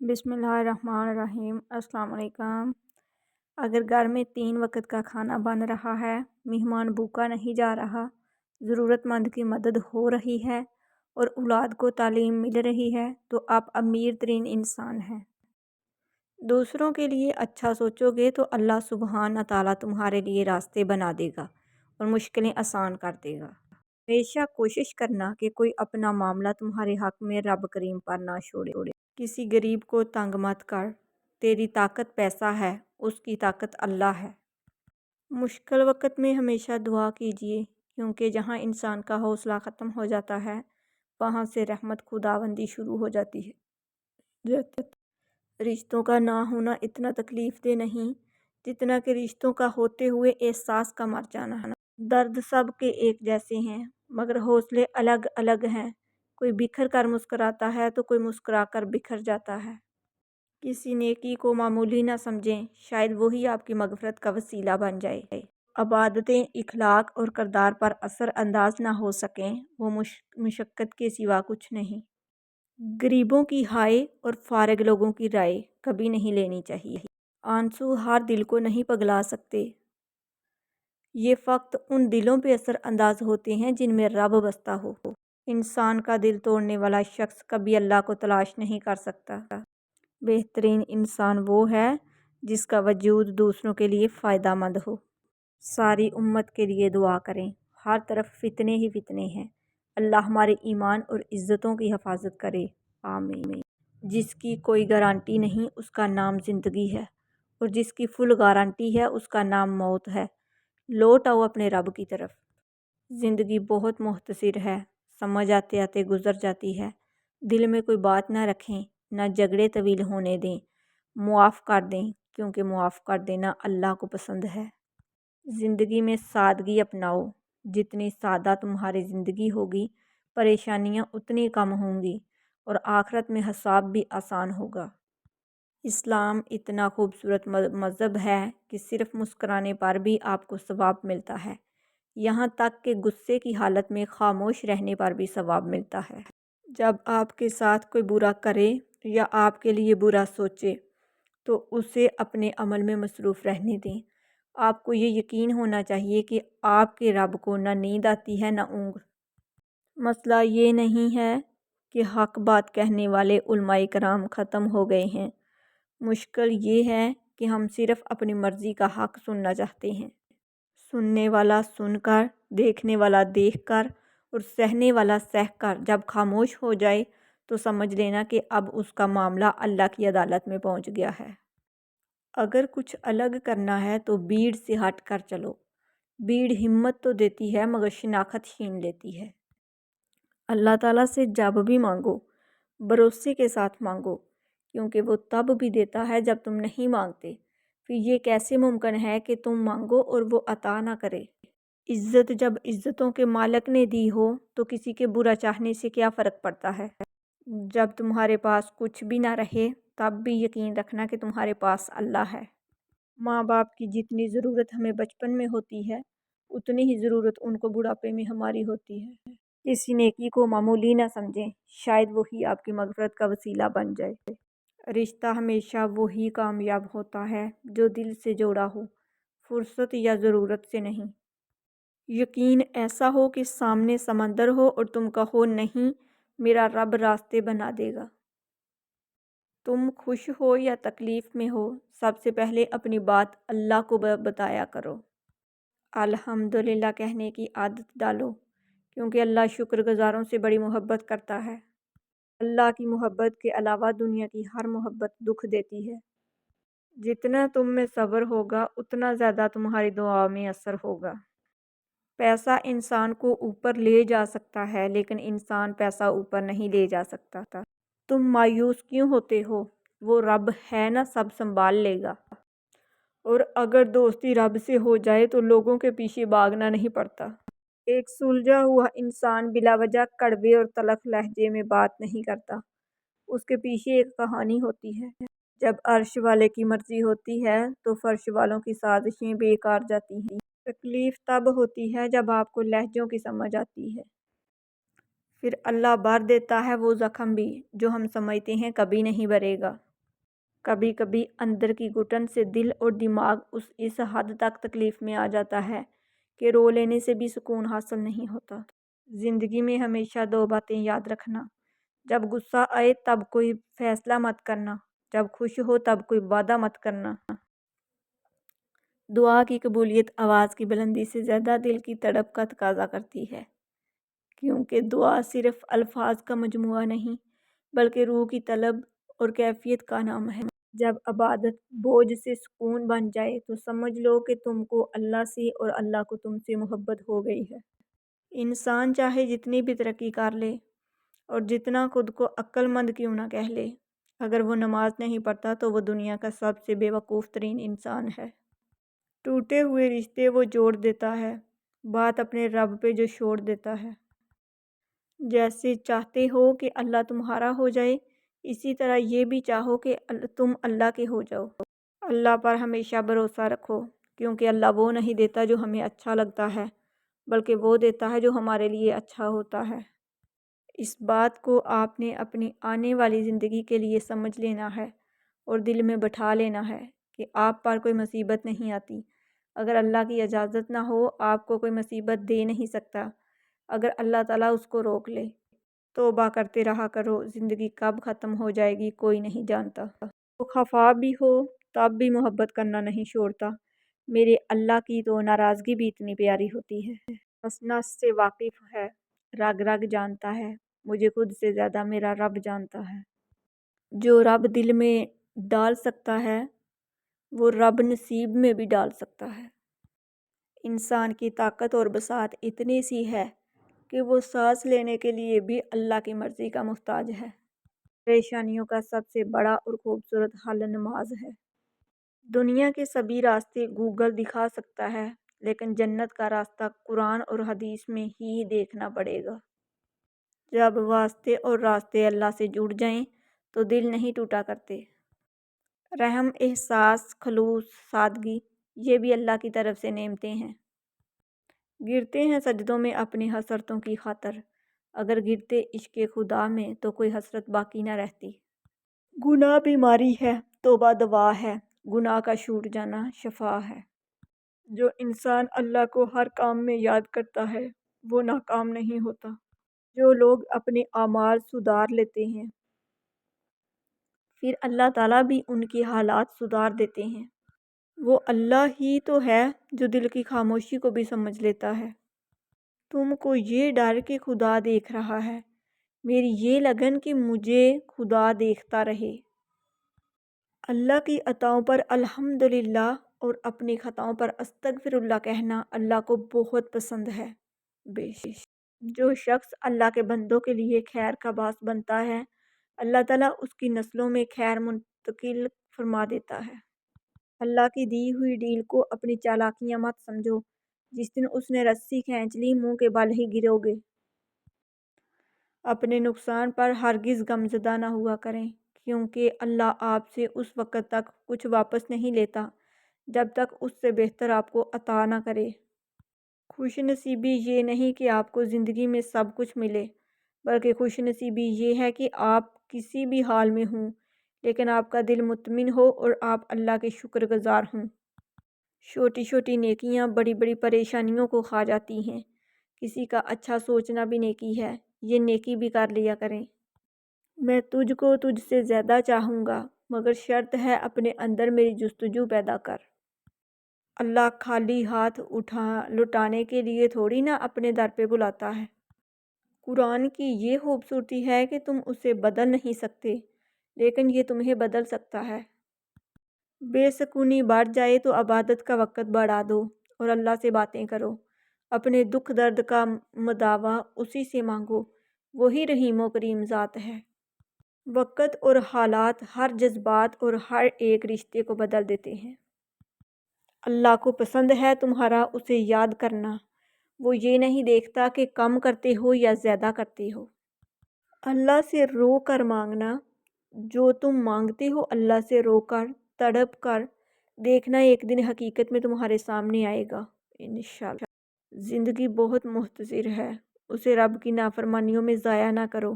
बिस्मिल्लाहिर्रहमानिर्रहीम। अस्सलाम वालेकुम। अगर घर में 3 वक्त का खाना बन रहा है, मेहमान भूखा नहीं जा रहा, ज़रूरतमंद की मदद हो रही है और औलाद को तालीम मिल रही है, तो आप अमीर तरीन इंसान हैं। दूसरों के लिए अच्छा सोचोगे तो अल्लाह सुब्हान ताला तुम्हारे लिए रास्ते बना देगा और मुश्किलें आसान कर देगा। हमेशा कोशिश करना कि कोई अपना मामला तुम्हारे हक में रब करीम पर ना छोड़े। किसी गरीब को तंग मत कर। तेरी ताकत पैसा है, उसकी ताकत अल्लाह है। मुश्किल वक़्त में हमेशा दुआ कीजिए, क्योंकि जहाँ इंसान का हौसला ख़त्म हो जाता है, वहाँ से रहमत खुदाबंदी शुरू हो जाती है। रिश्तों का ना होना इतना तकलीफ़ दे नहीं, जितना कि रिश्तों का होते हुए एहसास का मर जाना है। दर्द सब के एक जैसे हैं, मगर हौसले अलग अलग हैं। कोई बिखर कर मुस्कुराता है तो कोई मुस्कुरा कर बिखर जाता है। किसी नेकी को मामूली ना समझें, शायद वही आपकी मग़फ़िरत का वसीला बन जाए। अबादतें इखलाक और किरदार पर असर अंदाज ना हो सकें, वो मुशक्क़त के सिवा कुछ नहीं। गरीबों की हाय और फारिग लोगों की राय कभी नहीं लेनी चाहिए। आंसू हर दिल को नहीं पगला सकते। ये फ़क़्त उन दिलों पे असर अंदाज होते हैं जिनमें रब बसता हो। इंसान का दिल तोड़ने वाला शख्स कभी अल्लाह को तलाश नहीं कर सकता। बेहतरीन इंसान वो है जिसका वजूद दूसरों के लिए फ़ायदा मंद हो। सारी उम्मत के लिए दुआ करें। हर तरफ फितने ही फितने हैं। अल्लाह हमारे ईमान और इज़्ज़तों की हिफाजत करे, आमीन। जिसकी कोई गारंटी नहीं, उसका नाम ज़िंदगी है, और जिसकी फुल गारंटी है, उसका नाम मौत है। लौट आओ अपने रब की तरफ। ज़िंदगी बहुत मुख्तसर है, समझ आते आते गुज़र जाती है। दिल में कोई बात ना रखें, ना झगड़े तवील होने दें। मुआफ़ कर दें, क्योंकि मुआफ़ कर देना अल्लाह को पसंद है। ज़िंदगी में सादगी अपनाओ। जितनी सादा तुम्हारी ज़िंदगी होगी, परेशानियाँ उतनी कम होंगी और आखिरत में हिसाब भी आसान होगा। इस्लाम इतना खूबसूरत मज़हब है कि सिर्फ़ मुस्कुराने पर भी आपको सवाब मिलता है। यहाँ तक कि गुस्से की हालत में खामोश रहने पर भी सवाब मिलता है। जब आपके साथ कोई बुरा करे या आपके लिए बुरा सोचे, तो उसे अपने अमल में मसरूफ़ रहने दें। आपको ये यकीन होना चाहिए कि आपके रब को ना नींद आती है, ना ऊँघ। मसला ये नहीं है कि हक़ बात कहने वाले उलमाए कराम ख़त्म हो गए हैं। मुश्किल ये है कि हम सिर्फ़ अपनी मर्ज़ी का हक़ सुनना चाहते हैं। सुनने वाला सुनकर, देखने वाला देखकर और सहने वाला सहकर जब खामोश हो जाए, तो समझ लेना कि अब उसका मामला अल्लाह की अदालत में पहुंच गया है। अगर कुछ अलग करना है तो भीड़ से हट कर चलो। भीड़ हिम्मत तो देती है, मगर शनाख्त छीन लेती है। अल्लाह ताला से जब भी मांगो, भरोसे के साथ मांगो, क्योंकि वो तब भी देता है जब तुम नहीं मांगते। फिर ये कैसे मुमकिन है कि तुम मांगो और वो अता ना करे। इज़्ज़त जब इज़्ज़तों के मालिक ने दी हो, तो किसी के बुरा चाहने से क्या फ़र्क पड़ता है। जब तुम्हारे पास कुछ भी ना रहे, तब भी यकीन रखना कि तुम्हारे पास अल्लाह है। माँ बाप की जितनी ज़रूरत हमें बचपन में होती है, उतनी ही ज़रूरत उनको बुढ़ापे में हमारी होती है। किसी नेकी को मामूली ना समझें, शायद वही आपकी मग़फ़िरत का वसीला बन जाए। रिश्ता हमेशा वही कामयाब होता है जो दिल से जोड़ा हो, फुर्सत या ज़रूरत से नहीं। यकीन ऐसा हो कि सामने समंदर हो और तुम कहो, नहीं, मेरा रब रास्ते बना देगा। तुम खुश हो या तकलीफ़ में हो, सबसे पहले अपनी बात अल्लाह को बताया करो। अल्हम्दुलिल्लाह कहने की आदत डालो, क्योंकि अल्लाह शुक्रगुज़ारों से बड़ी मोहब्बत करता है। अल्लाह की मोहब्बत के अलावा दुनिया की हर मोहब्बत दुख देती है। जितना तुम में सब्र होगा, उतना ज़्यादा तुम्हारी दुआ में असर होगा। पैसा इंसान को ऊपर ले जा सकता है, लेकिन इंसान पैसा ऊपर नहीं ले जा सकता। तुम मायूस क्यों होते हो? वो रब है ना, सब संभाल लेगा। और अगर दोस्ती रब से हो जाए तो लोगों के पीछे भागना नहीं पड़ता। एक सुलझा हुआ इंसान बिलावजह कड़वे और तलख लहजे में बात नहीं करता। उसके पीछे एक कहानी होती है। जब अर्श वाले की मर्जी होती है तो फर्श वालों की साजिशें बेकार जाती हैं। तकलीफ़ तब होती है जब आपको लहजों की समझ आती है। फिर अल्लाह भर देता है वो ज़ख्म भी, जो हम समझते हैं कभी नहीं भरेगा। کبھی کبھی اندر کی گھٹن سے دل اور دماغ اس حد تک تکلیف میں آ جاتا ہے کہ رو لینے سے بھی سکون حاصل نہیں ہوتا۔ زندگی میں ہمیشہ 2 باتیں یاد رکھنا: جب غصہ آئے تب کوئی فیصلہ مت کرنا، جب خوش ہو تب کوئی وعدہ مت کرنا۔ دعا کی قبولیت آواز کی بلندی سے زیادہ دل کی تڑپ کا تقاضا کرتی ہے، کیونکہ دعا صرف الفاظ کا مجموعہ نہیں بلکہ روح کی طلب اور کیفیت کا نام ہے۔ جب عبادت بوجھ سے سکون بن جائے تو سمجھ لو کہ تم کو اللہ سے اور اللہ کو تم سے محبت ہو گئی ہے۔ انسان چاہے جتنی بھی ترقی کر لے اور جتنا خود کو عقل مند کیوں نہ کہہ لے، اگر وہ نماز نہیں پڑھتا تو وہ دنیا کا سب سے بے وقوف ترین انسان ہے۔ ٹوٹے ہوئے رشتے وہ جوڑ دیتا ہے، بات اپنے رب پہ جو چھوڑ دیتا ہے۔ جیسے چاہتے ہو کہ اللہ تمہارا ہو جائے، اسی طرح یہ بھی چاہو کہ تم اللہ کے ہو جاؤ۔ اللہ پر ہمیشہ بھروسہ رکھو، کیونکہ اللہ وہ نہیں دیتا جو ہمیں اچھا لگتا ہے، بلکہ وہ دیتا ہے جو ہمارے لیے اچھا ہوتا ہے۔ اس بات کو آپ نے اپنی آنے والی زندگی کے لیے سمجھ لینا ہے اور دل میں بٹھا لینا ہے کہ آپ پر کوئی مصیبت نہیں آتی اگر اللہ کی اجازت نہ ہو۔ آپ کو کوئی مصیبت دے نہیں سکتا اگر اللہ تعالیٰ اس کو روک لے۔ توبہ کرتے رہا کرو، زندگی کب ختم ہو جائے گی کوئی نہیں جانتا۔ وہ خفا بھی ہو تب بھی محبت کرنا نہیں چھوڑتا۔ میرے اللہ کی تو ناراضگی بھی اتنی پیاری ہوتی ہے۔ نس نس سے واقف ہے، رگ رگ جانتا ہے، مجھے خود سے زیادہ میرا رب جانتا ہے۔ جو رب دل میں ڈال سکتا ہے وہ رب نصیب میں بھی ڈال سکتا ہے۔ انسان کی طاقت اور بساط اتنی سی ہے کہ وہ سانس لینے کے لیے بھی اللہ کی مرضی کا محتاج ہے۔ پریشانیوں کا سب سے بڑا اور خوبصورت حل نماز ہے۔ دنیا کے سبھی راستے گوگل دکھا سکتا ہے، لیکن جنت کا راستہ قرآن اور حدیث میں ہی دیکھنا پڑے گا۔ جب واسطے اور راستے اللہ سے جڑ جائیں تو دل نہیں ٹوٹا کرتے۔ رحم، احساس، خلوص، سادگی، یہ بھی اللہ کی طرف سے نعمتیں ہیں۔ گرتے ہیں سجدوں میں اپنی حسرتوں کی خاطر، اگر گرتے عشق خدا میں تو کوئی حسرت باقی نہ رہتی۔ گناہ بیماری ہے، توبہ دوا ہے، گناہ کا چھوٹ جانا شفا ہے۔ جو انسان اللہ کو ہر کام میں یاد کرتا ہے وہ ناکام نہیں ہوتا۔ جو لوگ اپنے اعمال سدھار لیتے ہیں پھر اللہ تعالیٰ بھی ان کے حالات سدھار دیتے ہیں۔ وہ اللہ ہی تو ہے جو دل کی خاموشی کو بھی سمجھ لیتا ہے۔ تم کو یہ ڈر کہ خدا دیکھ رہا ہے، میری یہ لگن کہ مجھے خدا دیکھتا رہے۔ اللہ کی عطاؤں پر الحمدللہ اور اپنی خطاؤں پر استغفر اللہ کہنا اللہ کو بہت پسند ہے۔ جو شخص اللہ کے بندوں کے لیے خیر کا باعث بنتا ہے، اللہ تعالیٰ اس کی نسلوں میں خیر منتقل فرما دیتا ہے۔ اللہ کی دی ہوئی ڈیل کو اپنی چالاکیاں مت سمجھو، جس دن اس نے رسی کھینچ لی منہ کے بل ہی گرو گے۔ اپنے نقصان پر ہرگز غمزدہ نہ ہوا کریں، کیونکہ اللہ آپ سے اس وقت تک کچھ واپس نہیں لیتا جب تک اس سے بہتر آپ کو عطا نہ کرے۔ خوش نصیبی یہ نہیں کہ آپ کو زندگی میں سب کچھ ملے، بلکہ خوش نصیبی یہ ہے کہ آپ کسی بھی حال میں ہوں لیکن آپ کا دل مطمئن ہو اور آپ اللہ کے شکر گزار ہوں۔ چھوٹی چھوٹی نیکیاں بڑی بڑی پریشانیوں کو کھا جاتی ہیں۔ کسی کا اچھا سوچنا بھی نیکی ہے، یہ نیکی بھی کر لیا کریں۔ میں تجھ کو تجھ سے زیادہ چاہوں گا، مگر شرط ہے اپنے اندر میری جستجو پیدا کر۔ اللہ خالی ہاتھ لٹانے کے لیے تھوڑی نہ اپنے در پہ بلاتا ہے۔ قرآن کی یہ خوبصورتی ہے کہ تم اسے بدل نہیں سکتے، لیکن یہ تمہیں بدل سکتا ہے۔ بے سکونی بڑھ جائے تو عبادت کا وقت بڑھا دو اور اللہ سے باتیں کرو۔ اپنے دکھ درد کا مداوا اسی سے مانگو، وہی رحیم و کریم ذات ہے۔ وقت اور حالات ہر جذبات اور ہر ایک رشتے کو بدل دیتے ہیں۔ اللہ کو پسند ہے تمہارا اسے یاد کرنا، وہ یہ نہیں دیکھتا کہ کم کرتے ہو یا زیادہ کرتے ہو۔ اللہ سے رو کر مانگنا، جو تم مانگتے ہو اللہ سے رو کر، تڑپ کر، دیکھنا ایک دن حقیقت میں تمہارے سامنے آئے گا انشاءاللہ۔ زندگی بہت مختصر ہے، اسے رب کی نافرمانیوں میں ضائع نہ کرو۔